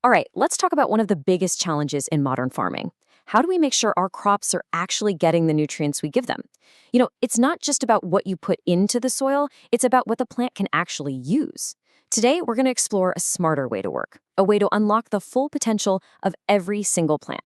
All right, let's talk about one of the biggest challenges in modern farming. How do we make sure our crops are actually getting the nutrients we give them? It's not just about what you put into the soil, it's about what the plant can actually use. Today, we're going to explore a smarter way to work, a way to unlock the full potential of every single plant.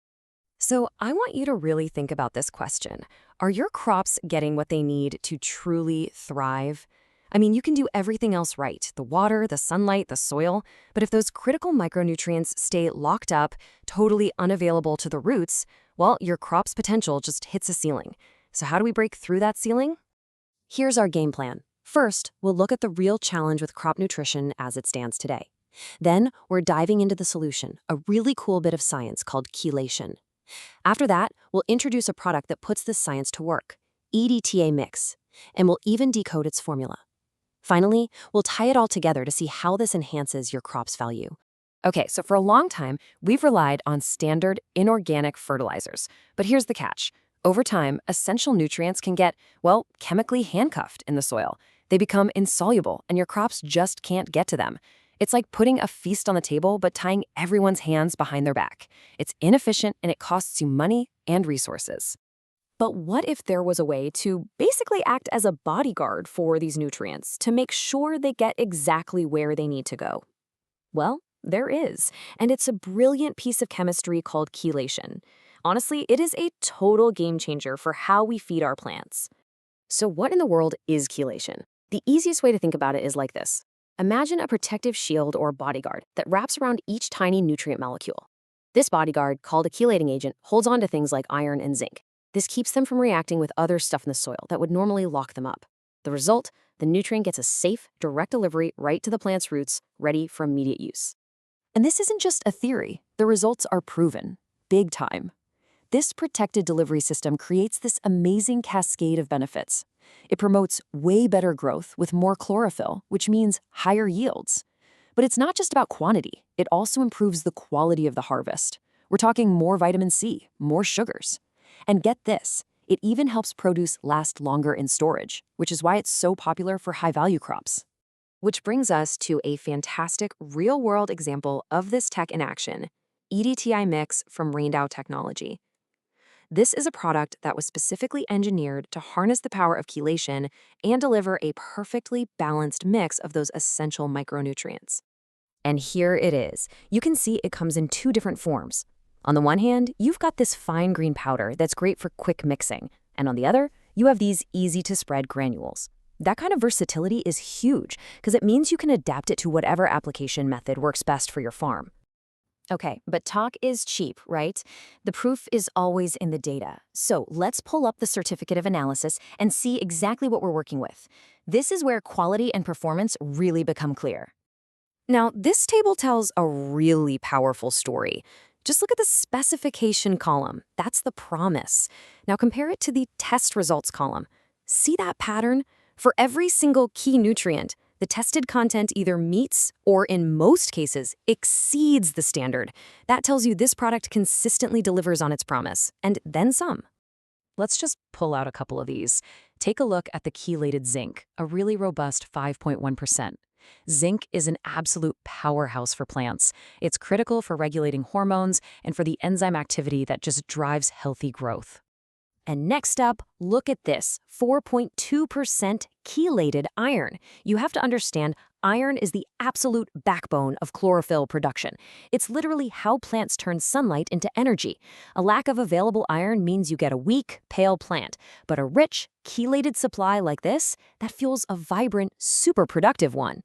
So I want you to really think about this question. Are your crops getting what they need to truly thrive? I mean, you can do everything else right, the water, the sunlight, the soil, but if those critical micronutrients stay locked up, totally unavailable to the roots, well, your crop's potential just hits a ceiling. So how do we break through that ceiling? Here's our game plan. First, we'll look at the real challenge with crop nutrition as it stands today. Then, we're diving into the solution, a really cool bit of science called chelation. After that, we'll introduce a product that puts this science to work, EDTA-Mix, and we'll even decode its formula. Finally, we'll tie it all together to see how this enhances your crop's value. Okay, so for a long time, we've relied on standard inorganic fertilizers. But here's the catch. Over time, essential nutrients can get, well, chemically handcuffed in the soil. They become insoluble, and your crops just can't get to them. It's like putting a feast on the table, but tying everyone's hands behind their back. It's inefficient, and it costs you money and resources. But what if there was a way to basically act as a bodyguard for these nutrients to make sure they get exactly where they need to go? Well, there is, and it's a brilliant piece of chemistry called chelation. Honestly, it is a total game changer for how we feed our plants. So what in the world is chelation? The easiest way to think about it is like this. Imagine a protective shield or bodyguard that wraps around each tiny nutrient molecule. This bodyguard, called a chelating agent, holds on to things like iron and zinc. This keeps them from reacting with other stuff in the soil that would normally lock them up. The result, the nutrient gets a safe, direct delivery right to the plant's roots, ready for immediate use. And this isn't just a theory. The results are proven. Big time. This protected delivery system creates this amazing cascade of benefits. It promotes way better growth with more chlorophyll, which means higher yields. But it's not just about quantity. It also improves the quality of the harvest. We're talking more vitamin C, more sugars. And get this, it even helps produce last longer in storage, which is why it's so popular for high-value crops. Which brings us to a fantastic real-world example of this tech in action, EDTA-Mix from RAINDAO technology. This is a product that was specifically engineered to harness the power of chelation and deliver a perfectly balanced mix of those essential micronutrients. And here it is. You can see it comes in two different forms. On the one hand, you've got this fine green powder that's great for quick mixing, and on the other, you have these easy-to-spread granules. That kind of versatility is huge because it means you can adapt it to whatever application method works best for your farm. Okay, but talk is cheap, right? The proof is always in the data. So let's pull up the certificate of analysis and see exactly what we're working with. This is where quality and performance really become clear. Now, this table tells a really powerful story. Just look at the specification column. That's the promise. Now compare it to the test results column. See that pattern? For every single key nutrient, the tested content either meets or, in most cases, exceeds the standard. That tells you this product consistently delivers on its promise, and then some. Let's just pull out a couple of these. Take a look at the chelated zinc, a really robust 5.1%. Zinc is an absolute powerhouse for plants. It's critical for regulating hormones and for the enzyme activity that just drives healthy growth. And next up, look at this, 4.2% chelated iron. You have to understand, iron is the absolute backbone of chlorophyll production. It's literally how plants turn sunlight into energy. A lack of available iron means you get a weak, pale plant, but a rich, chelated supply like this, that fuels a vibrant, super productive one.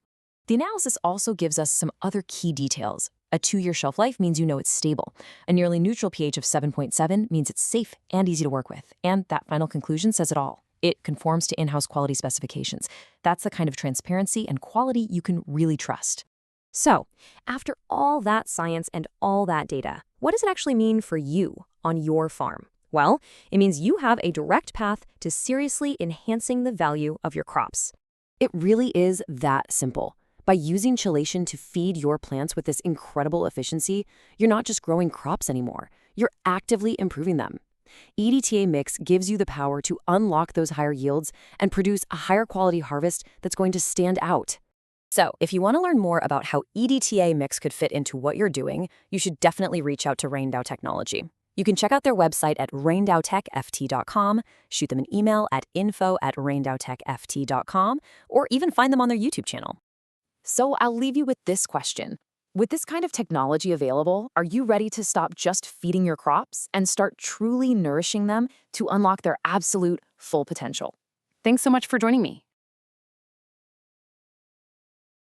The analysis also gives us some other key details. A 2-year shelf life means you know it's stable. A nearly neutral pH of 7.7 means it's safe and easy to work with. And that final conclusion says it all. It conforms to in-house quality specifications. That's the kind of transparency and quality you can really trust. So, after all that science and all that data, what does it actually mean for you on your farm? Well, it means you have a direct path to seriously enhancing the value of your crops. It really is that simple. By using chelation to feed your plants with this incredible efficiency, you're not just growing crops anymore, you're actively improving them. EDTA-Mix gives you the power to unlock those higher yields and produce a higher quality harvest that's going to stand out. So, if you want to learn more about how EDTA-Mix could fit into what you're doing, you should definitely reach out to RAINDAO Technology. You can check out their website at raindaotechft.com, shoot them an email at info@raindaotechft.com, or even find them on their YouTube channel. So I'll leave you with this question. With this kind of technology available, are you ready to stop just feeding your crops and start truly nourishing them to unlock their absolute full potential? Thanks so much for joining me.